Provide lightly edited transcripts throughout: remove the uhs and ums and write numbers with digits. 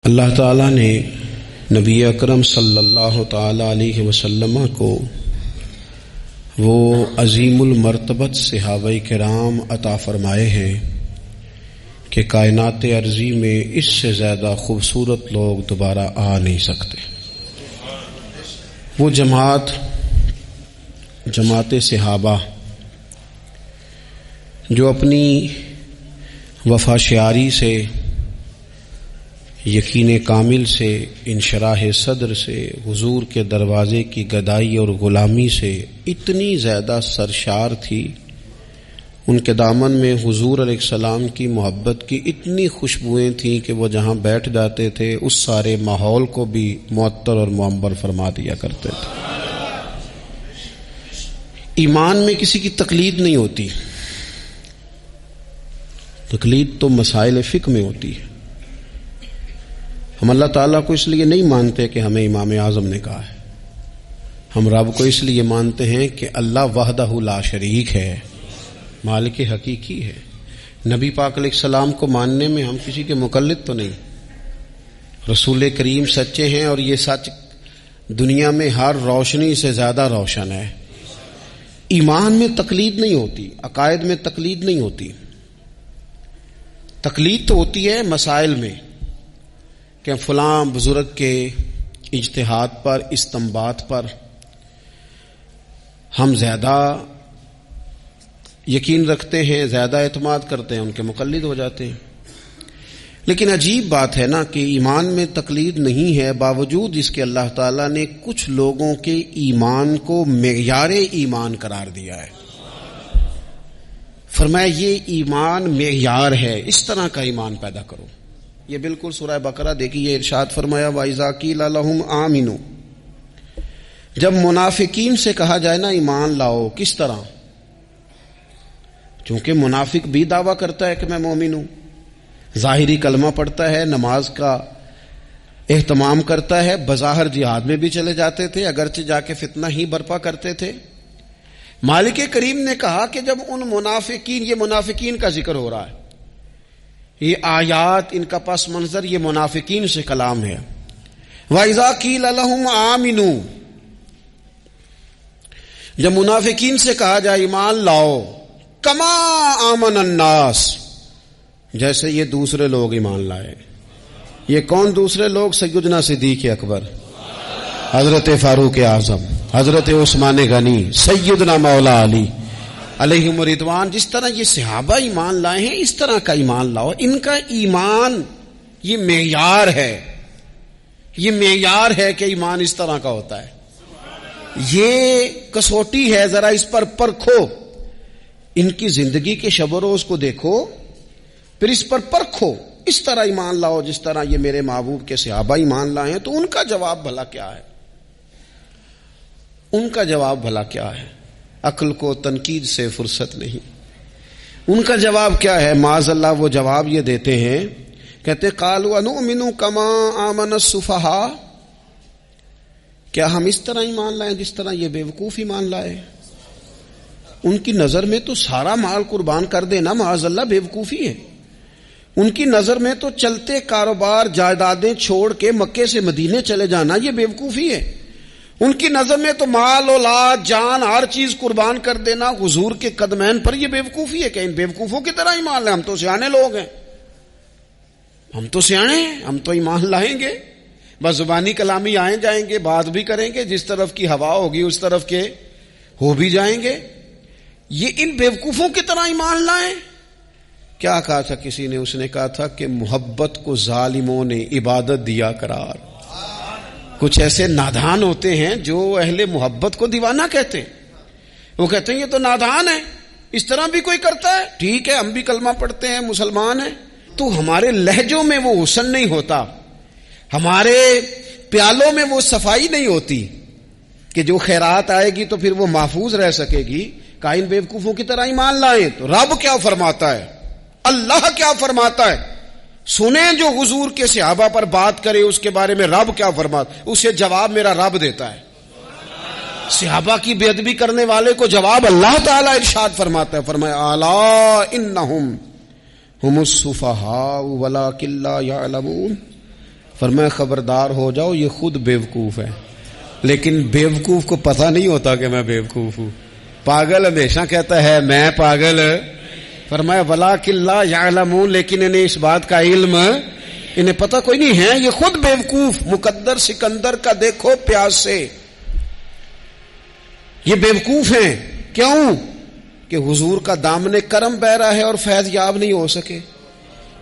اللہ تعالیٰ نے نبی اکرم صلی اللہ تعالیٰ علیہ وسلم کو وہ عظیم المرتبت صحابہ کرام عطا فرمائے ہیں کہ کائنات ارضی میں اس سے زیادہ خوبصورت لوگ دوبارہ آ نہیں سکتے۔ وہ جماعت صحابہ جو اپنی وفا شعاری سے، یقین کامل سے، انشراح صدر سے، حضور کے دروازے کی گدائی اور غلامی سے اتنی زیادہ سرشار تھی، ان کے دامن میں حضور علیہ السلام کی محبت کی اتنی خوشبوئیں تھیں کہ وہ جہاں بیٹھ جاتے تھے اس سارے ماحول کو بھی معطر اور معمر فرما دیا کرتے تھے۔ ایمان میں کسی کی تقلید نہیں ہوتی، تقلید تو مسائل فقہ میں ہوتی ہے۔ ہم اللہ تعالیٰ کو اس لیے نہیں مانتے کہ ہمیں امام اعظم نے کہا ہے، ہم رب کو اس لیے مانتے ہیں کہ اللہ وحدہ لا شریک ہے، مالک حقیقی ہے۔ نبی پاک علیہ السلام کو ماننے میں ہم کسی کے مقلد تو نہیں، رسول کریم سچے ہیں اور یہ سچ دنیا میں ہر روشنی سے زیادہ روشن ہے۔ ایمان میں تقلید نہیں ہوتی، عقائد میں تقلید نہیں ہوتی۔ تقلید تو ہوتی ہے مسائل میں کہ فلاں بزرگ کے اجتہاد پر، استنباط پر ہم زیادہ یقین رکھتے ہیں، زیادہ اعتماد کرتے ہیں، ان کے مقلد ہو جاتے ہیں۔ لیکن عجیب بات ہے نا کہ ایمان میں تقلید نہیں ہے، باوجود اس کے اللہ تعالیٰ نے کچھ لوگوں کے ایمان کو معیار ایمان قرار دیا ہے۔ فرمایا یہ ایمان معیار ہے، اس طرح کا ایمان پیدا کرو۔ یہ بالکل سورہ بقرہ دیکھیے، ارشاد فرمایا وَإِذَا قِيلَ لَهُمْ آمِنُوا، جب منافقین سے کہا جائے نا ایمان لاؤ، کس طرح؟ چونکہ منافق بھی دعویٰ کرتا ہے کہ میں مومن ہوں، ظاہری کلمہ پڑھتا ہے، نماز کا اہتمام کرتا ہے، بظاہر جہاد میں بھی چلے جاتے تھے، اگرچہ جا کے فتنہ ہی برپا کرتے تھے۔ مالک کریم نے کہا کہ جب ان منافقین، یہ منافقین کا ذکر ہو رہا ہے، یہ آیات، ان کا پس منظر یہ منافقین سے کلام ہے۔ وَإِذَا قِيلَ لَهُمْ آمِنُوا، جب منافقین سے کہا جائے ایمان لاؤ، کما آمن الناس، جیسے یہ دوسرے لوگ ایمان لائے۔ یہ کون دوسرے لوگ؟ سیدنا صدیق اکبر، حضرت فاروق اعظم، حضرت عثمان غنی، سیدنا مولا علی علیہم رضوان۔ جس طرح یہ صحابہ ایمان لائے ہیں اس طرح کا ایمان لاؤ۔ ان کا ایمان یہ معیار ہے، یہ معیار ہے کہ ایمان اس طرح کا ہوتا ہے، یہ کسوٹی ہے، ذرا اس پر پرکھو، ان کی زندگی کے شب و روز کو دیکھو، پھر اس پر پرکھو، اس طرح ایمان لاؤ جس طرح یہ میرے محبوب کے صحابہ ایمان لائے ہیں۔ تو ان کا جواب بھلا کیا ہے؟ ان کا جواب بھلا کیا ہے؟ عقل کو تنقید سے فرصت نہیں۔ ان کا جواب کیا ہے؟ معاذ اللہ وہ جواب یہ دیتے ہیں، کہتے قالوا انؤمن کما آمن السفہاء، کیا ہم اس طرح ایمان لائیں جس طرح یہ بیوقوف ایمان لائے؟ ان کی نظر میں تو سارا مال قربان کر دینا معاذ اللہ بیوقوفی ہے۔ ان کی نظر میں تو چلتے کاروبار، جائیدادیں چھوڑ کے مکے سے مدینے چلے جانا یہ بیوقوفی ہے۔ ان کی نظر میں تو مال، اولاد، جان، ہر چیز قربان کر دینا حضور کے قدمین پر یہ بیوقوفی ہے کہ ان بیوقوفوں کی طرح ایمان لائیں۔ ہم تو سیانے لوگ ہیں، ہم تو سیانے ہیں، ہم تو ایمان لائیں گے، بس زبانی کلامی آئیں جائیں گے، بات بھی کریں گے، جس طرف کی ہوا ہوگی اس طرف کے ہو بھی جائیں گے۔ یہ ان بیوقوفوں کی طرح ایمان لائیں۔ کیا کہا تھا کسی نے؟ اس نے کہا تھا کہ محبت کو ظالموں نے عبادت دیا قرار۔ کچھ ایسے نادان ہوتے ہیں جو اہل محبت کو دیوانہ کہتے ہیں، وہ کہتے ہیں یہ تو نادان ہے، اس طرح بھی کوئی کرتا ہے، ٹھیک ہے ہم بھی کلمہ پڑھتے ہیں، مسلمان ہیں، تو ہمارے لہجوں میں وہ حسن نہیں ہوتا، ہمارے پیالوں میں وہ صفائی نہیں ہوتی کہ جو خیرات آئے گی تو پھر وہ محفوظ رہ سکے گی۔ کائن بیوقوفوں کی طرح ایمان لائیں۔ تو رب کیا فرماتا ہے، اللہ کیا فرماتا ہے؟ سنیں جو حضور کے صحابہ پر بات کرے اس کے بارے میں رب کیا فرماتا ہے، اسے جواب میرا رب دیتا ہے۔ صحابہ کی بے ادبی کرنے والے کو جواب اللہ تعالیٰ ارشاد فرماتا ہے، فرمایا الا انہم ہم السفہاء ولکن لا یعلمون، فرمایا خبردار ہو جاؤ یہ خود بیوقوف ہے، لیکن بیوقوف کو پتہ نہیں ہوتا کہ میں بیوقوف ہوں. پاگل ہمیشہ کہتا ہے میں پاگل. فرمایا وَلَٰكِن لَّا يَعْلَمُونَ، لیکن انہیں اس بات کا علم، انہیں پتہ کوئی نہیں ہے، یہ خود بیوقوف. مقدر سکندر کا دیکھو پیاس سے، یہ بیوقوف ہیں. کیوں؟ کہ حضور کا دامن کرم بہ رہا ہے اور فیض یاب نہیں ہو سکے.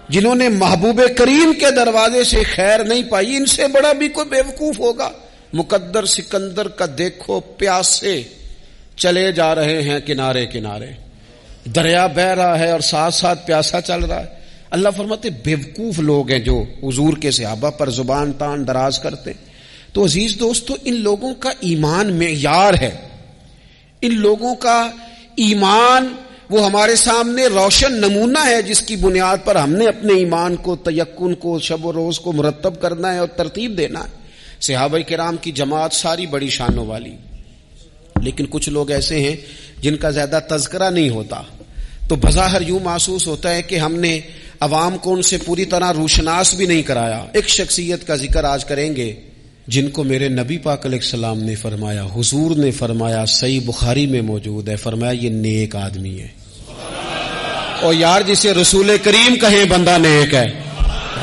جنہوں نے محبوب کریم کے دروازے سے خیر نہیں پائی، ان سے بڑا بھی کوئی بیوقوف ہوگا. مقدر سکندر کا دیکھو پیاس سے چلے جا رہے ہیں کنارے کنارے، دریا بہ رہا ہے اور ساتھ ساتھ پیاسا چل رہا ہے. اللہ فرماتے بیوقوف لوگ ہیں جو حضور کے صحابہ پر زبان تان دراز کرتے. تو عزیز دوستو، ان لوگوں کا ایمان معیار ہے، ان لوگوں کا ایمان وہ ہمارے سامنے روشن نمونہ ہے جس کی بنیاد پر ہم نے اپنے ایمان کو، تیقن کو، شب و روز کو مرتب کرنا ہے اور ترتیب دینا ہے. صحابہ کرام کی جماعت ساری بڑی شانوں والی، لیکن کچھ لوگ ایسے ہیں جن کا زیادہ تذکرہ نہیں ہوتا، تو بظاہر یوں محسوس ہوتا ہے کہ ہم نے عوام کو ان سے پوری طرح روشناس بھی نہیں کرایا. ایک شخصیت کا ذکر آج کریں گے جن کو میرے نبی پاک علیہ السلام نے فرمایا، حضور نے فرمایا، صحیح بخاری میں موجود ہے، فرمایا یہ نیک آدمی ہے. اور یار جسے رسول کریم کہیں بندہ نیک ہے،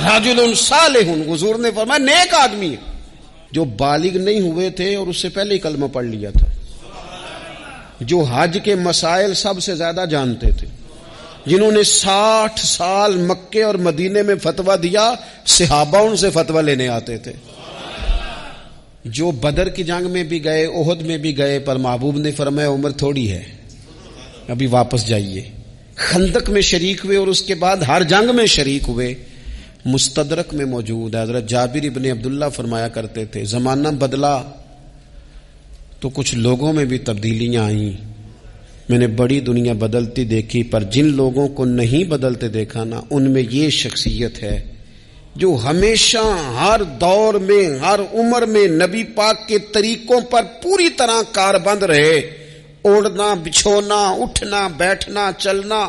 رجل صالح، حضور نے فرمایا نیک آدمی ہے. جو بالغ نہیں ہوئے تھے اور اس سے پہلے ہی کلمہ پڑھ لیا تھا، جو حج کے مسائل سب سے زیادہ جانتے تھے، جنہوں نے 60 سال مکے اور مدینے میں فتویٰ دیا، صحابہ ان سے فتویٰ لینے آتے تھے. جو بدر کی جنگ میں بھی گئے، احد میں بھی گئے، پر محبوب نے فرمایا عمر تھوڑی ہے، ابھی واپس جائیے. خندق میں شریک ہوئے اور اس کے بعد ہر جنگ میں شریک ہوئے. مستدرک میں موجود ہے. حضرت جابر ابن عبداللہ فرمایا کرتے تھے زمانہ بدلا تو کچھ لوگوں میں بھی تبدیلیاں آئیں. میں نے بڑی دنیا بدلتی دیکھی، پر جن لوگوں کو نہیں بدلتے دیکھا نا، ان میں یہ شخصیت ہے جو ہمیشہ ہر دور میں، ہر عمر میں نبی پاک کے طریقوں پر پوری طرح کاربند رہے. اوڑھنا، بچھونا، اٹھنا، بیٹھنا، چلنا،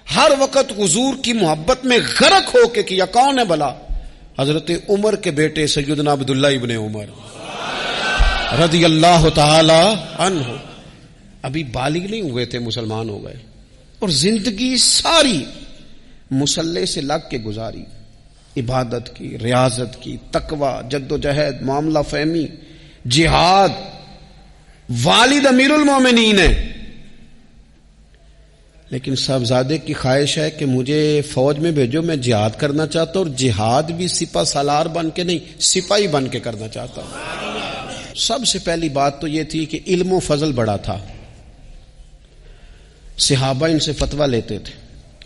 ہر وقت حضور کی محبت میں غرق ہو کے کیا. کون ہے بھلا؟ حضرت عمر کے بیٹے سیدنا عبداللہ ابن عمر رضی اللہ تعالی عنہ. ابھی بالغ نہیں ہوئے تھے، مسلمان ہو گئے، اور زندگی ساری مصلے سے لگ کے گزاری، عبادت کی، ریاضت کی، تقوی، جد و جہد، معاملہ فہمی، جہاد. والد امیر المومنین ہے، لیکن صاحبزادے کی خواہش ہے کہ مجھے فوج میں بھیجو، میں جہاد کرنا چاہتا ہوں، اور جہاد بھی سپہ سالار بن کے نہیں، سپاہی بن کے کرنا چاہتا ہوں. سب سے پہلی بات تو یہ تھی کہ علم و فضل بڑا تھا. صحابہ ان سے فتویٰ لیتے تھے.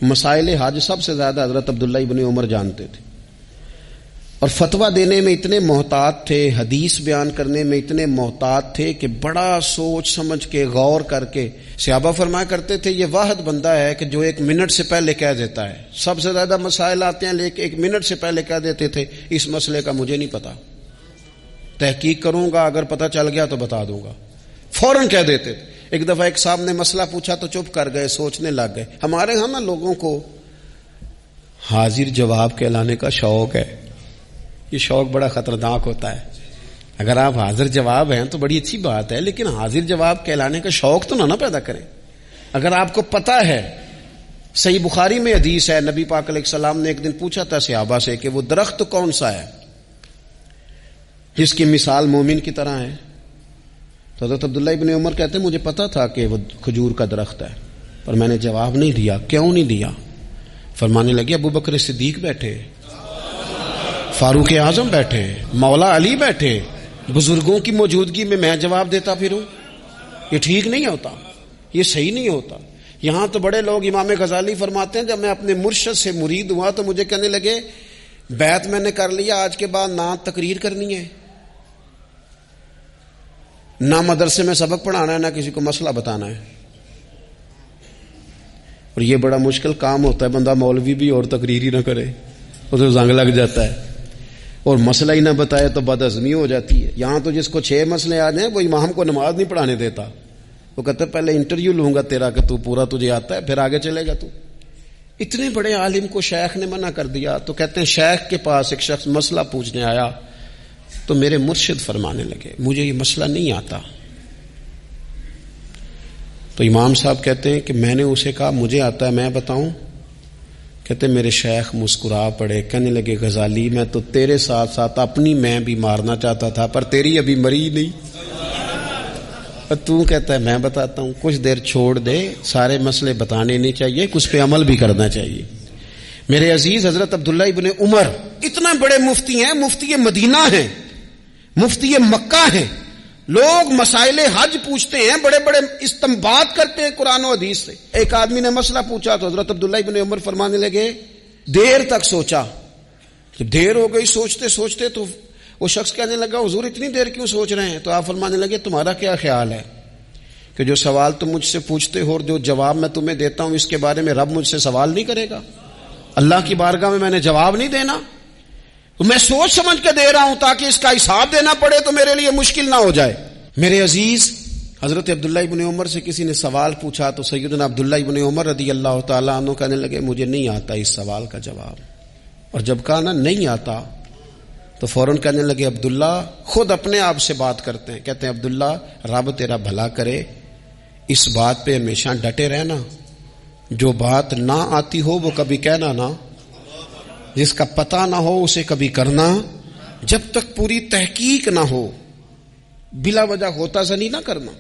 مسائل حج سب سے زیادہ حضرت عبداللہ ابن عمر جانتے تھے، اور فتویٰ دینے میں اتنے محتاط تھے، حدیث بیان کرنے میں اتنے محتاط تھے کہ بڑا سوچ سمجھ کے، غور کر کے. صحابہ فرمایا کرتے تھے یہ واحد بندہ ہے کہ جو 1 منٹ سے پہلے کہہ دیتا ہے. سب سے زیادہ مسائل آتے ہیں لیکن 1 منٹ سے پہلے کہہ دیتے تھے اس مسئلے کا مجھے نہیں پتا، تحقیق کروں گا، اگر پتہ چل گیا تو بتا دوں گا. فوراً کہہ دیتے تھے. ایک دفعہ ایک صاحب نے مسئلہ پوچھا تو چپ کر گئے، سوچنے لگ گئے. ہمارے ہاں نا لوگوں کو حاضر جواب کہلانے کا شوق ہے. یہ شوق بڑا خطرناک ہوتا ہے. اگر آپ حاضر جواب ہیں تو بڑی اچھی بات ہے، لیکن حاضر جواب کہلانے کا شوق تو نہ پیدا کریں. اگر آپ کو پتا ہے، صحیح بخاری میں حدیث ہے، نبی پاک علیہ السلام نے ایک دن پوچھا تھا صحابہ سے کہ وہ درخت کون سا ہے جس کی مثال مومن کی طرح ہے. تو حضرت عبداللہ ابن عمر کہتے ہیں مجھے پتا تھا کہ وہ کھجور کا درخت ہے، پر میں نے جواب نہیں دیا. کیوں نہیں دیا؟ فرمانے لگے ابو بکر صدیق بیٹھے، فاروق اعظم بیٹھے، مولا علی بیٹھے، بزرگوں کی موجودگی میں جواب دیتا پھروں؟ یہ ٹھیک نہیں ہوتا، یہ صحیح نہیں ہوتا. یہاں تو بڑے لوگ، امام غزالی فرماتے ہیں جب میں اپنے مرشد سے مرید ہوا تو مجھے کہنے لگے بیعت میں نے کر لیا، آج کے بعد نہ تقریر کرنی ہے، نہ مدرسے میں سبق پڑھانا ہے، نہ کسی کو مسئلہ بتانا ہے. اور یہ بڑا مشکل کام ہوتا ہے، بندہ مولوی بھی اور تقریر ہی نہ کرے، اسے زنگ لگ جاتا ہے، اور مسئلہ ہی نہ بتائے تو بدعزمی ہو جاتی ہے. یہاں تو جس کو 6 مسئلے آ جائیں وہ امام کو نماز نہیں پڑھانے دیتا. وہ کہتا ہے پہلے انٹرویو لوں گا تیرا کہ تو پورا تجھے آتا ہے، پھر آگے چلے گا تو. اتنے بڑے عالم کو شیخ نے منع کر دیا. تو کہتے ہیں شیخ کے پاس ایک شخص مسئلہ پوچھنے آیا تو میرے مرشد فرمانے لگے مجھے یہ مسئلہ نہیں آتا. تو امام صاحب کہتے ہیں کہ میں نے اسے کہا مجھے آتا ہے میں بتاؤں. کہتے ہیں میرے شیخ مسکرا پڑے, کہنے لگے غزالی میں تو تیرے ساتھ ساتھ اپنی میں بھی مارنا چاہتا تھا پر تیری ابھی مری نہیں. تو کہتا ہے میں بتاتا ہوں. کچھ دیر چھوڑ دے, سارے مسئلے بتانے نہیں چاہیے, کچھ پہ عمل بھی کرنا چاہیے. میرے عزیز حضرت عبداللہ ابن عمر اتنا بڑے مفتی ہیں, مفتی مدینہ ہیں, مفتی مکہ ہیں. لوگ مسائل حج پوچھتے ہیں, بڑے بڑے استنباط کرتے ہیں قرآن و حدیث سے. ایک آدمی نے مسئلہ پوچھا تو حضرت عبداللہ ابن عمر فرمانے لگے دیر تک سوچا. جب دیر ہو گئی سوچتے سوچتے تو وہ شخص کہنے لگا حضور اتنی دیر کیوں سوچ رہے ہیں؟ تو آپ فرمانے لگے تمہارا کیا خیال ہے کہ جو سوال تم مجھ سے پوچھتے ہو اور جو جواب میں تمہیں دیتا ہوں اس کے بارے میں رب مجھ سے سوال نہیں کرے گا؟ اللہ کی بارگاہ میں نے جواب نہیں دینا, تو میں سوچ سمجھ کے دے رہا ہوں تاکہ اس کا حساب دینا پڑے تو میرے لیے مشکل نہ ہو جائے. میرے عزیز حضرت عبداللہ ابن عمر سے کسی نے سوال پوچھا تو سیدنا عبداللہ ابن عمر رضی اللہ تعالیٰ عنہ کہنے لگے مجھے نہیں آتا اس سوال کا جواب. اور جب کہا نا نہیں آتا تو فوراً کہنے لگے عبداللہ خود اپنے آپ سے بات کرتے ہیں. کہتے ہیں عبداللہ رب تیرا بھلا کرے, اس بات پہ ہمیشہ ڈٹے رہنا, جو بات نہ آتی ہو وہ کبھی کہنا نہ, جس کا پتہ نہ ہو اسے کبھی کرنا, جب تک پوری تحقیق نہ ہو بلا وجہ ہوتا زنی نہ کرنا,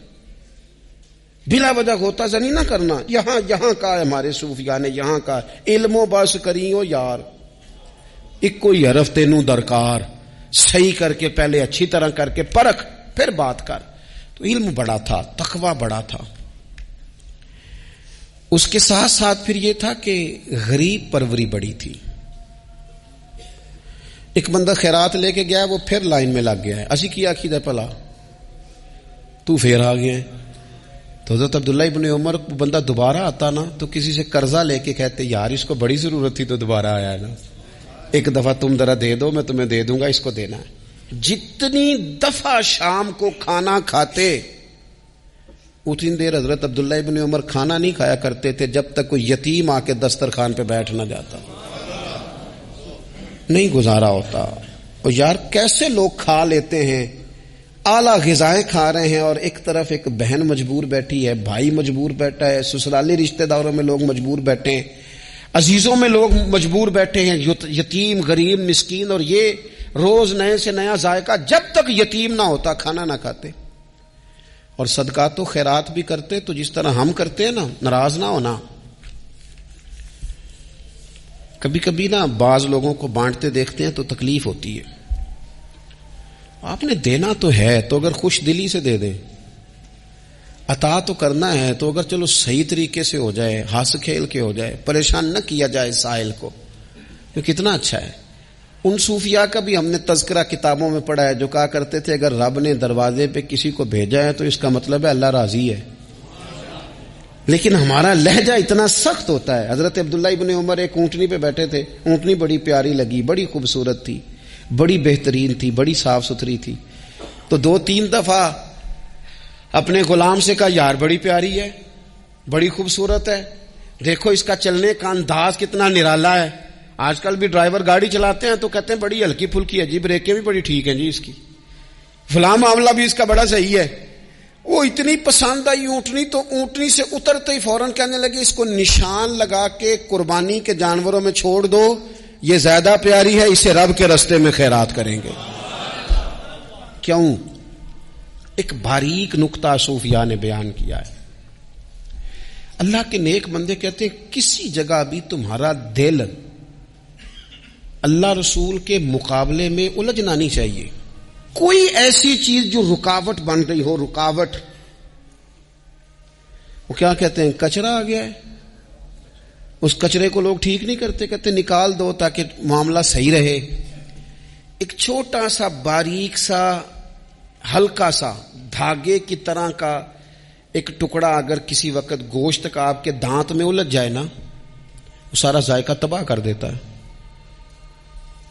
بلا وجہ ہوتا زنی نہ کرنا. یہاں کا ہے ہمارے صوفیاء نے, یہاں کا علم و بس کریو یار, ایک کوئی حرف تینوں درکار, صحیح کر کے پہلے اچھی طرح کر کے پرکھ پھر بات کر. تو علم بڑا تھا, تقوی بڑا تھا. اس کے ساتھ ساتھ پھر یہ تھا کہ غریب پروری بڑی تھی. ایک بندہ خیرات لے کے گیا, وہ پھر لائن میں لگ گیا ہے, اسی کیا کیدا پلا تو پھر آ گیا ہے. تو حضرت عبداللہ ابن عمر کو بندہ دوبارہ آتا نا تو کسی سے قرضہ لے کے کہتے یار اس کو بڑی ضرورت تھی تو دوبارہ آیا ہے نا, ایک دفعہ تم ذرا دے دو میں تمہیں دے دوں گا, اس کو دینا ہے. جتنی دفعہ شام کو کھانا کھاتے اتنی دیر حضرت عبداللہ ابن عمر کھانا نہیں کھایا کرتے تھے جب تک کوئی یتیم آ کے دسترخوان پہ بیٹھ نہ جاتا, نہیں گزارا ہوتا. اور یار کیسے لوگ کھا لیتے ہیں, اعلیٰ غذائیں کھا رہے ہیں اور ایک طرف ایک بہن مجبور بیٹھی ہے, بھائی مجبور بیٹھا ہے, سسرالی رشتہ داروں میں لوگ مجبور بیٹھے ہیں, عزیزوں میں لوگ مجبور بیٹھے ہیں, یتیم غریب مسکین, اور یہ روز نئے سے نیا ذائقہ. جب تک یتیم نہ ہوتا کھانا نہ کھاتے. اور صدقات و خیرات بھی کرتے تو جس طرح ہم کرتے ہیں نا, ناراض نہ ہونا. کبھی کبھی نا بعض لوگوں کو بانٹتے دیکھتے ہیں تو تکلیف ہوتی ہے. آپ نے دینا تو ہے تو اگر خوش دلی سے دے دیں, عطا تو کرنا ہے تو اگر چلو صحیح طریقے سے ہو جائے, ہنس کھیل کے ہو جائے, پریشان نہ کیا جائے سائل کو, تو کتنا اچھا ہے. ان صوفیاء کا بھی ہم نے تذکرہ کتابوں میں پڑھا ہے جو کہا کرتے تھے اگر رب نے دروازے پہ کسی کو بھیجا ہے تو اس کا مطلب ہے اللہ راضی ہے. لیکن ہمارا لہجہ اتنا سخت ہوتا ہے. حضرت عبداللہ ابن عمر ایک اونٹنی پہ بیٹھے تھے, اونٹنی بڑی پیاری لگی, بڑی خوبصورت تھی, بڑی بہترین تھی, بڑی صاف ستھری تھی. تو 2-3 دفعہ اپنے غلام سے کہا یار بڑی پیاری ہے, بڑی خوبصورت ہے, دیکھو اس کا چلنے کا انداز کتنا نرالا ہے. آج کل بھی ڈرائیور گاڑی چلاتے ہیں تو کہتے ہیں بڑی ہلکی پھلکی ہے جی, بریکیں بھی بڑی ٹھیک ہیں جی, اس کی فلاں معاملہ بھی اس کا بڑا صحیح ہے. وہ اتنی پسند آئی اونٹنی تو اونٹنی سے اترتے ہی فوراً کہنے لگے اس کو نشان لگا کے قربانی کے جانوروں میں چھوڑ دو, یہ زیادہ پیاری ہے, اسے رب کے رستے میں خیرات کریں گے. کیوں؟ ایک باریک نقطہ صوفیاء نے بیان کیا ہے. اللہ کے نیک بندے کہتے ہیں کسی جگہ بھی تمہارا دل اللہ رسول کے مقابلے میں الجھنا نہیں چاہیے. کوئی ایسی چیز جو رکاوٹ بن رہی ہو, رکاوٹ, وہ کیا کہتے ہیں کچرا آ گیا ہے, اس کچرے کو لوگ ٹھیک نہیں کرتے, کہتے نکال دو تاکہ معاملہ صحیح رہے. ایک چھوٹا سا باریک سا ہلکا سا دھاگے کی طرح کا ایک ٹکڑا اگر کسی وقت گوشت کا آپ کے دانت میں الجھ جائے نا, وہ سارا ذائقہ تباہ کر دیتا ہے.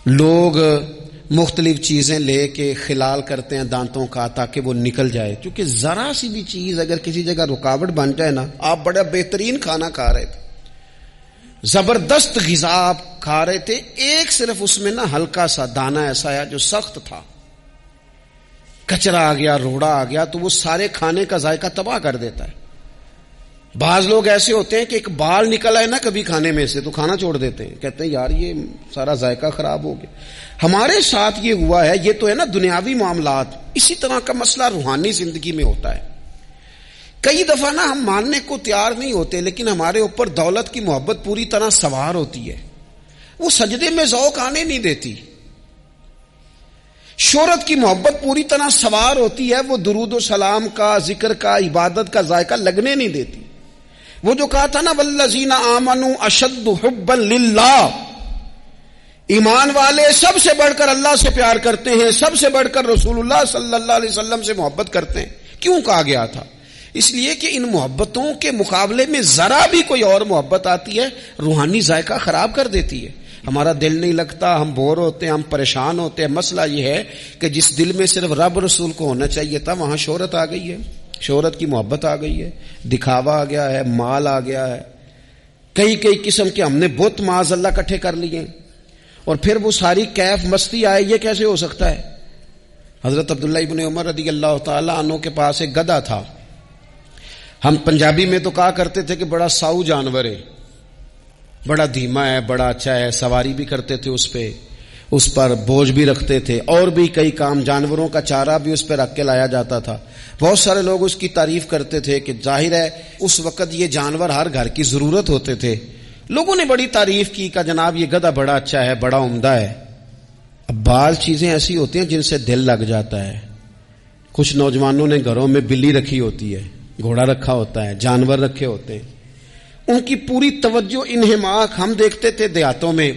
لوگ مختلف چیزیں لے کے خلال کرتے ہیں دانتوں کا تاکہ وہ نکل جائے, کیونکہ ذرا سی بھی چیز اگر کسی جگہ رکاوٹ بن جائے نا, آپ بڑا بہترین کھانا کھا رہے تھے, زبردست غذا آپ کھا رہے تھے، ایک صرف اس میں نا ہلکا سا دانہ ایسا ہے جو سخت تھا، کچرا آ گیا، روڑا آ گیا تو وہ سارے کھانے کا ذائقہ تباہ کر دیتا ہے۔ بعض لوگ ایسے ہوتے ہیں کہ ایک بال نکل آئے نا کبھی کھانے میں سے تو کھانا چھوڑ دیتے ہیں، کہتے ہیں یار یہ سارا ذائقہ خراب ہو گیا۔ ہمارے ساتھ یہ ہوا ہے، یہ تو ہے نا دنیاوی معاملات، اسی طرح کا مسئلہ روحانی زندگی میں ہوتا ہے۔ کئی دفعہ نا ہم ماننے کو تیار نہیں ہوتے، لیکن ہمارے اوپر دولت کی محبت پوری طرح سوار ہوتی ہے، وہ سجدے میں ذوق آنے نہیں دیتی۔ شہرت کی محبت پوری طرح سوار ہوتی ہے، وہ درود و سلام کا، ذکر کا، عبادت کا ذائقہ لگنے نہیں دیتی۔ وہ جو کہا تھا نا والذین آمنوا اشد حبا للہ، ایمان والے سب سے بڑھ کر اللہ سے پیار کرتے ہیں، سب سے بڑھ کر رسول اللہ صلی اللہ علیہ وسلم سے محبت کرتے ہیں۔ کیوں کہا گیا تھا؟ اس لیے کہ ان محبتوں کے مقابلے میں ذرا بھی کوئی اور محبت آتی ہے روحانی ذائقہ خراب کر دیتی ہے، ہمارا دل نہیں لگتا، ہم بور ہوتے ہیں، ہم پریشان ہوتے ہیں۔ مسئلہ یہ ہے کہ جس دل میں صرف رب رسول کو ہونا چاہیے تھا وہاں شہرت آ گئی ہے، شہرت کی محبت آ گئی ہے، دکھاوا آ گیا ہے، مال آ گیا ہے، کئی قسم کے ہم نے بت معاذ اللہ اکٹھے کر لیے، اور پھر وہ ساری کیف مستی آئے۔ یہ کیسے ہو سکتا ہے؟ حضرت عبداللہ ابن عمر رضی اللہ تعالی عنہ کے پاس ایک گدھا تھا، ہم پنجابی میں تو کہا کرتے تھے کہ بڑا ساؤ جانور ہے، بڑا دھیما ہے، بڑا اچھا ہے، سواری بھی کرتے تھے اس پہ، اس پر بوجھ بھی رکھتے تھے، اور بھی کئی کام، جانوروں کا چارہ بھی اس پہ رکھ کے لایا جاتا تھا۔ بہت سارے لوگ اس کی تعریف کرتے تھے کہ ظاہر ہے اس وقت یہ جانور ہر گھر کی ضرورت ہوتے تھے۔ لوگوں نے بڑی تعریف کی کہ جناب یہ گدھا بڑا اچھا ہے، بڑا عمدہ ہے۔ اب بعض چیزیں ایسی ہوتی ہیں جن سے دل لگ جاتا ہے۔ کچھ نوجوانوں نے گھروں میں بلی رکھی ہوتی ہے، گھوڑا رکھا ہوتا ہے، جانور رکھے ہوتے ہیں، ان کی پوری توجہ انہماک۔ ہم دیکھتے تھے دیہاتوں میں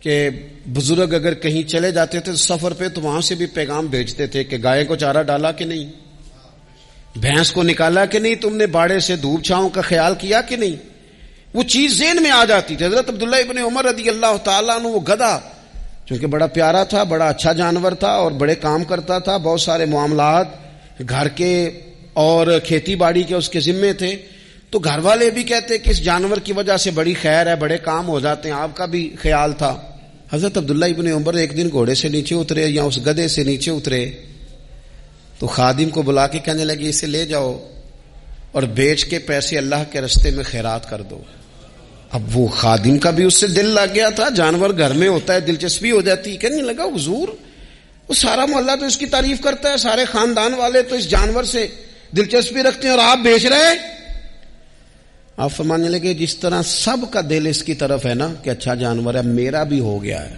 کہ بزرگ اگر کہیں چلے جاتے تھے سفر پہ تو وہاں سے بھی پیغام بھیجتے تھے کہ گائے کو چارہ ڈالا کہ نہیں، بھینس کو نکالا کہ نہیں، تم نے باڑے سے دھوپ چھاؤں کا خیال کیا کہ نہیں۔ وہ چیز ذہن میں آ جاتی تھی۔ حضرت عبداللہ ابن عمر رضی اللہ تعالیٰ عنہ وہ گدھا چونکہ بڑا پیارا تھا، بڑا اچھا جانور تھا اور بڑے کام کرتا تھا، بہت سارے معاملات گھر کے اور کھیتی باڑی کے اس کے ذمے تھے، تو گھر والے بھی کہتے کہ اس جانور کی وجہ سے بڑی خیر ہے، بڑے کام ہو جاتے ہیں، آپ کا بھی خیال تھا۔ حضرت عبداللہ ابن عمر ایک دن گھوڑے سے نیچے اترے یا اس گدھے سے نیچے اترے تو خادم کو بلا کے کہنے لگے اسے لے جاؤ اور بیچ کے پیسے اللہ کے رستے میں خیرات کر دو۔ اب وہ خادم کا بھی اس سے دل لگ گیا تھا، جانور گھر میں ہوتا ہے دلچسپی ہو جاتی ہے، کہنے لگا حضور وہ سارا محلہ تو اس کی تعریف کرتا ہے، سارے خاندان والے تو اس جانور سے دلچسپی رکھتے ہیں اور آپ بیچ رہے ہیں۔ آپ فرمانے لگے جس طرح سب کا دل اس کی طرف ہے نا کہ اچھا جانور ہے، میرا بھی ہو گیا ہے،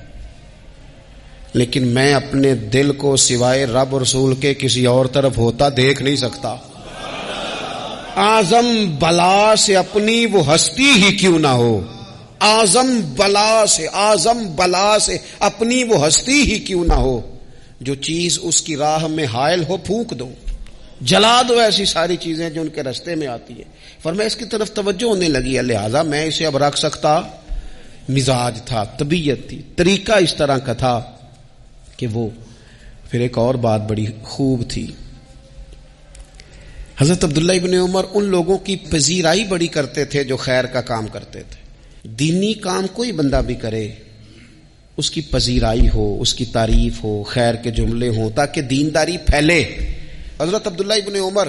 لیکن میں اپنے دل کو سوائے رب رسول کے کسی اور طرف ہوتا دیکھ نہیں سکتا۔ اعظم بلا سے اپنی وہ ہستی ہی کیوں نہ ہو، اعظم بلا سے اپنی وہ ہستی ہی کیوں نہ ہو، جو چیز اس کی راہ میں حائل ہو پھونک دو، جلا دو ایسی ساری چیزیں جو ان کے راستے میں آتی ہے۔ فرمایا اس کی طرف توجہ ہونے لگی ہے، لہذا میں اسے اب رکھ سکتا۔ مزاج تھا، طبیعت تھی، طریقہ اس طرح کا تھا کہ وہ پھر ایک اور بات بڑی خوب تھی۔ حضرت عبداللہ ابن عمر ان لوگوں کی پذیرائی بڑی کرتے تھے جو خیر کا کام کرتے تھے۔ دینی کام کوئی بندہ بھی کرے اس کی پذیرائی ہو، اس کی تعریف ہو، خیر کے جملے ہوں تاکہ دینداری پھیلے۔ حضرت عبداللہ ابن عمر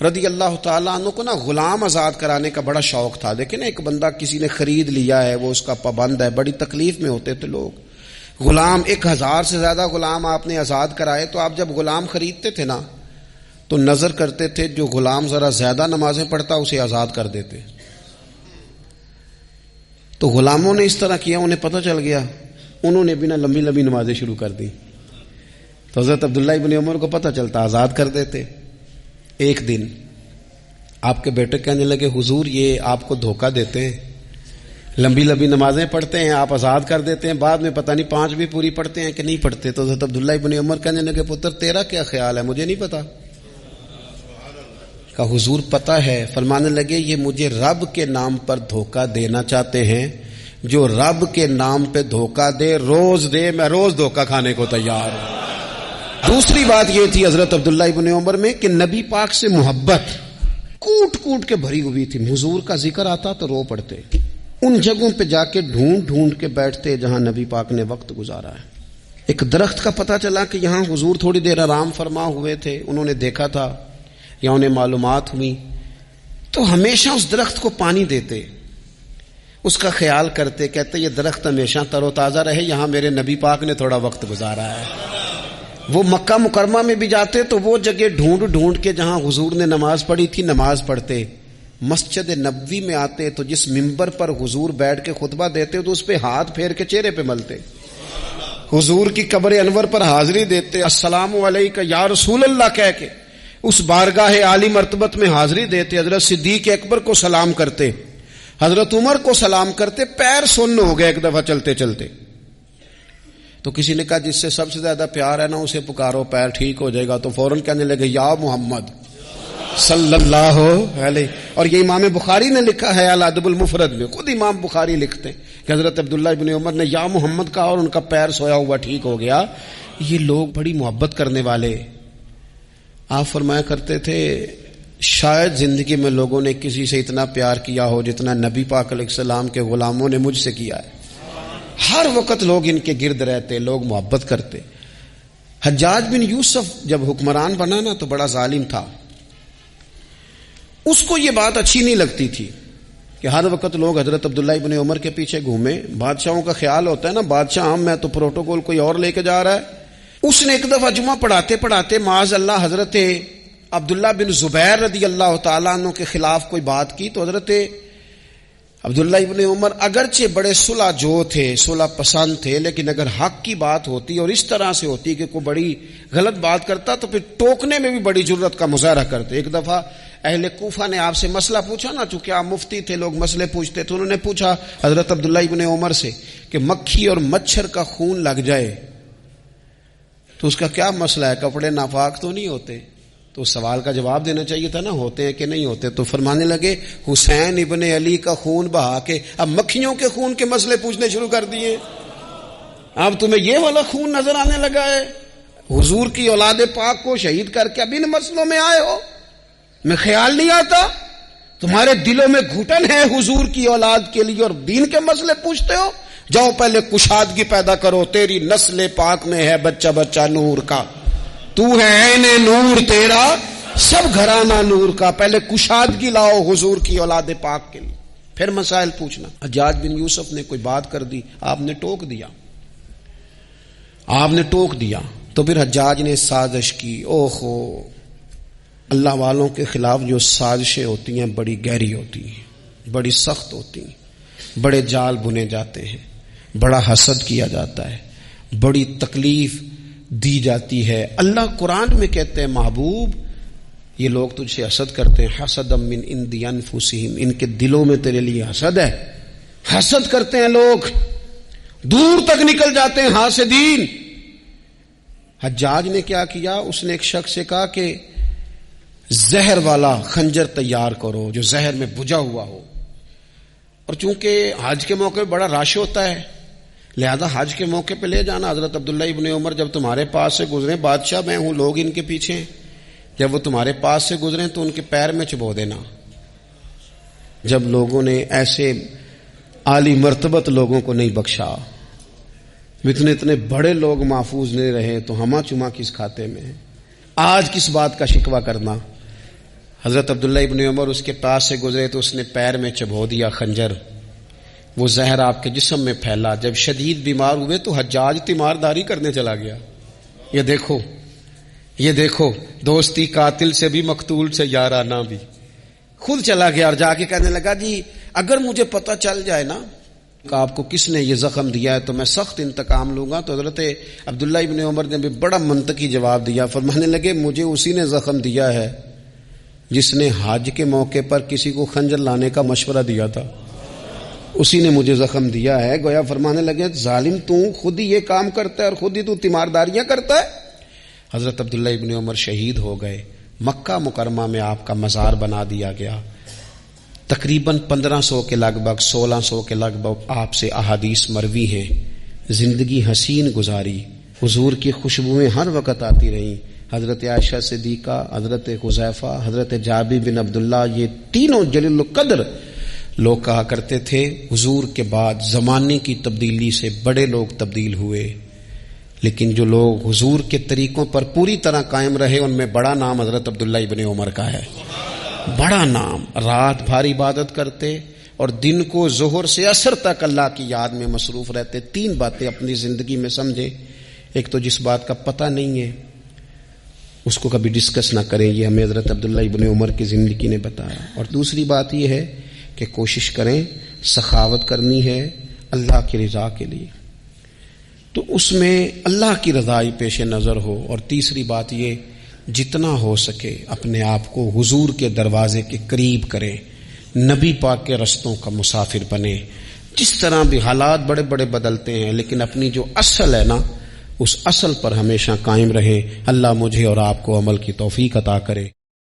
رضی اللہ تعالیٰ عنہ کو نا غلام آزاد کرانے کا بڑا شوق تھا۔ دیکھیں نا ایک بندہ کسی نے خرید لیا ہے، وہ اس کا پابند ہے، بڑی تکلیف میں ہوتے تھے لوگ۔ غلام 1000 سے زیادہ غلام آپ نے آزاد کرائے تو آپ جب غلام خریدتے تھے نا تو نظر کرتے تھے جو غلام ذرا زیادہ نمازیں پڑھتا اسے آزاد کر دیتے۔ تو غلاموں نے اس طرح کیا، انہیں پتہ چل گیا، انہوں نے بھی نا لمبی لمبی نمازیں شروع کر دی، تو حضرت عبداللہ ابن عمر کو پتہ چلتا، آزاد کر دیتے۔ ایک دن آپ کے بیٹے کہنے لگے حضور یہ آپ کو دھوکہ دیتے ہیں، لمبی لمبی نمازیں پڑھتے ہیں، آپ آزاد کر دیتے ہیں، بعد میں پتہ نہیں 5 بھی پوری پڑھتے ہیں کہ نہیں پڑھتے۔ تو حضرت عبداللہ ابن عمر کہنے لگے پتر تیرا کیا خیال ہے، مجھے نہیں پتا۔ کہا حضور پتہ ہے۔ فرمانے لگے یہ مجھے رب کے نام پر دھوکہ دینا چاہتے ہیں، جو رب کے نام پہ دھوکہ دے روز دے، میں روز دھوکہ کھانے کو تیار ہوں۔ دوسری بات یہ تھی حضرت عبداللہ ابن عمر میں کہ نبی پاک سے محبت کوٹ کوٹ کے بھری ہوئی تھی، حضور کا ذکر آتا تو رو پڑتے، ان جگہوں پہ جا کے ڈھونڈ ڈھونڈ کے بیٹھتے جہاں نبی پاک نے وقت گزارا ہے. ایک درخت کا پتہ چلا کہ یہاں حضور تھوڑی دیر آرام فرما ہوئے تھے، انہوں نے دیکھا تھا یا انہیں معلومات ہوئی، تو ہمیشہ اس درخت کو پانی دیتے، اس کا خیال کرتے، کہتے یہ درخت ہمیشہ تر و تازہ رہے، یہاں میرے نبی پاک نے تھوڑا وقت گزارا ہے. وہ مکہ مکرمہ میں بھی جاتے تو وہ جگہ ڈھونڈ ڈھونڈ کے جہاں حضور نے نماز پڑھی تھی نماز پڑھتے. مسجد نبوی میں آتے تو جس ممبر پر حضور بیٹھ کے خطبہ دیتے تو اس پہ ہاتھ پھیر کے چہرے پہ ملتے. حضور کی قبر انور پر حاضری دیتے، السلام علیکہ یا رسول اللہ کہہ کے اس بارگاہ عالی مرتبت میں حاضری دیتے. حضرت صدیق اکبر کو سلام کرتے، حضرت عمر کو سلام کرتے. پیر سن ہو گئے ایک دفعہ چلتے چلتے، تو کسی نے کہا جس سے سب سے زیادہ پیار ہے نا اسے پکارو پیر ٹھیک ہو جائے گا. تو فوراً کہنے لگے یا محمد صلی اللہ علیہ. اور یہ امام بخاری نے لکھا ہے الادب المفرد میں، خود امام بخاری لکھتے ہیں کہ حضرت عبداللہ ابن عمر نے یا محمد کہا اور ان کا پیر سویا ہوا ٹھیک ہو گیا. یہ لوگ بڑی محبت کرنے والے. آپ فرمایا کرتے تھے شاید زندگی میں لوگوں نے کسی سے اتنا پیار کیا ہو جتنا نبی پاک علیہ السلام کے غلاموں نے مجھ سے کیا ہے. ہر وقت لوگ ان کے گرد رہتے، لوگ محبت کرتے. حجاج بن یوسف جب حکمران بنا نا تو بڑا ظالم تھا. اس کو یہ بات اچھی نہیں لگتی تھی کہ ہر وقت لوگ حضرت عبداللہ ابن عمر کے پیچھے گھومیں. بادشاہوں کا خیال ہوتا ہے نا بادشاہ ہم میں تو پروٹوکول کوئی اور لے کے جا رہا ہے. اس نے ایک دفعہ جمعہ پڑھاتے پڑھاتے معاذ اللہ حضرت عبداللہ بن زبیر رضی اللہ تعالیٰ عنہ کے خلاف کوئی بات کی. تو حضرت عبداللہ ابن عمر اگرچہ بڑے صلح جو تھے، صلح پسند تھے، لیکن اگر حق کی بات ہوتی اور اس طرح سے ہوتی کہ کوئی بڑی غلط بات کرتا تو پھر ٹوکنے میں بھی بڑی جرت کا مظاہرہ کرتے. ایک دفعہ اہل کوفہ نے آپ سے مسئلہ پوچھا نا، چونکہ آپ مفتی تھے لوگ مسئلے پوچھتے تھے، انہوں نے پوچھا حضرت عبداللہ ابن عمر سے کہ مکھی اور مچھر کا خون لگ جائے تو اس کا کیا مسئلہ ہے، کپڑے ناپاک تو نہیں ہوتے؟ تو اس سوال کا جواب دینا چاہیے تھا نا، ہوتے ہیں کہ نہیں ہوتے. تو فرمانے لگے حسین ابن علی کا خون بہا کے اب مکھیوں کے خون کے مسئلے پوچھنے شروع کر دیے. اب تمہیں یہ والا خون نظر آنے لگا ہے؟ حضور کی اولاد پاک کو شہید کر کے اب ان مسئلوں میں آئے ہو؟ میں خیال نہیں آتا تمہارے دلوں میں گھٹن ہے حضور کی اولاد کے لیے اور دین کے مسئلے پوچھتے ہو. جاؤ پہلے کشادگی پیدا کرو، تیری نسل پاک میں ہے بچہ بچہ نور کا، تو ہے عین نور تیرا سب گھرانہ نور کا. پہلے کشادگی لاؤ حضور کی اولاد پاک کے لیے، پھر مسائل پوچھنا. حجاج بن یوسف نے کوئی بات کر دی، آپ نے ٹوک دیا، آپ نے ٹوک دیا. تو پھر حجاج نے سازش کی. اوہو، اللہ والوں کے خلاف جو سازشیں ہوتی ہیں بڑی گہری ہوتی ہیں، بڑی سخت ہوتی ہیں، بڑے جال بنے جاتے ہیں، بڑا حسد کیا جاتا ہے، بڑی تکلیف دی جاتی ہے. اللہ قرآن میں کہتے ہیں محبوب یہ لوگ تجھ سے حسد کرتے ہیں، حسدا من عند انفسہم، ان کے دلوں میں تیرے لیے حسد ہے. حسد کرتے ہیں لوگ، دور تک نکل جاتے ہیں حاسدین. حجاج نے کیا کیا، اس نے ایک شخص سے کہا کہ زہر والا خنجر تیار کرو جو زہر میں بجھا ہوا ہو. اور چونکہ حج کے موقع پہ بڑا رش ہوتا ہے لہذا حج کے موقع پہ لے جانا. حضرت عبداللہ ابن عمر جب تمہارے پاس سے گزرے، بادشاہ میں ہوں، لوگ ان کے پیچھے ہیں، جب وہ تمہارے پاس سے گزریں تو ان کے پیر میں چبو دینا. جب لوگوں نے ایسے عالی مرتبت لوگوں کو نہیں بخشا، اتنے بڑے لوگ محفوظ نہیں رہے تو ہما چما کس کھاتے میں. آج کس بات کا شکوہ کرنا. حضرت عبداللہ ابن عمر اس کے پاس سے گزرے تو اس نے پیر میں چبو دیا خنجر، وہ زہر آپ کے جسم میں پھیلا. جب شدید بیمار ہوئے تو حجاج تیمارداری کرنے چلا گیا. یہ دیکھو دوستی قاتل سے بھی مقتول سے یارانہ بھی. خود چلا گیا اور جا کے کہنے لگا جی اگر مجھے پتہ چل جائے نا کہ آپ کو کس نے یہ زخم دیا ہے تو میں سخت انتقام لوں گا. تو حضرت عبداللہ ابن عمر نے بھی بڑا منطقی جواب دیا. فرمانے لگے مجھے اسی نے زخم دیا ہے جس نے حج کے موقع پر کسی کو خنجر لانے کا مشورہ دیا تھا، اسی نے مجھے زخم دیا ہے. گویا فرمانے لگے ظالم تو خود ہی یہ کام کرتا ہے اور خود ہی تو تیمارداریاں کرتا ہے. حضرت عبداللہ ابن عمر شہید ہو گئے. مکہ مکرمہ میں آپ کا مزار بنا دیا گیا. تقریباً 1500 کے لگ بھگ 1600 کے لگ بھگ آپ سے احادیث مروی ہیں. زندگی حسین گزاری، حضور کی خوشبوئیں ہر وقت آتی رہیں. حضرت عائشہ صدیقہ، حضرت حذیفہ، حضرت جابر بن عبداللہ، یہ تینوں جلیل القدر لوگ کہا کرتے تھے حضور کے بعد زمانے کی تبدیلی سے بڑے لوگ تبدیل ہوئے، لیکن جو لوگ حضور کے طریقوں پر پوری طرح قائم رہے ان میں بڑا نام حضرت عبداللہ ابن عمر کا ہے۔ بڑا نام، رات بھر عبادت کرتے اور دن کو ظہر سے عصر تک اللہ کی یاد میں مصروف رہتے۔ 3 باتیں اپنی زندگی میں سمجھیں، ایک تو جس بات کا پتہ نہیں ہے اس کو کبھی ڈسکس نہ کریں، یہ ہمیں حضرت عبداللہ ابن عمر کی زندگی نے بتایا۔ اور دوسری بات یہ ہے کہ کوشش کریں، سخاوت کرنی ہے اللہ کی رضا کے لیے، تو اس میں اللہ کی رضا ہی پیش نظر ہو۔ اور تیسری بات یہ، جتنا ہو سکے اپنے آپ کو حضور کے دروازے کے قریب کریں، نبی پاک کے رستوں کا مسافر بنے۔ جس طرح بھی حالات بڑے بڑے بدلتے ہیں، لیکن اپنی جو اصل ہے نا، اس اصل پر ہمیشہ قائم رہیں۔ اللہ مجھے اور آپ کو عمل کی توفیق عطا کرے۔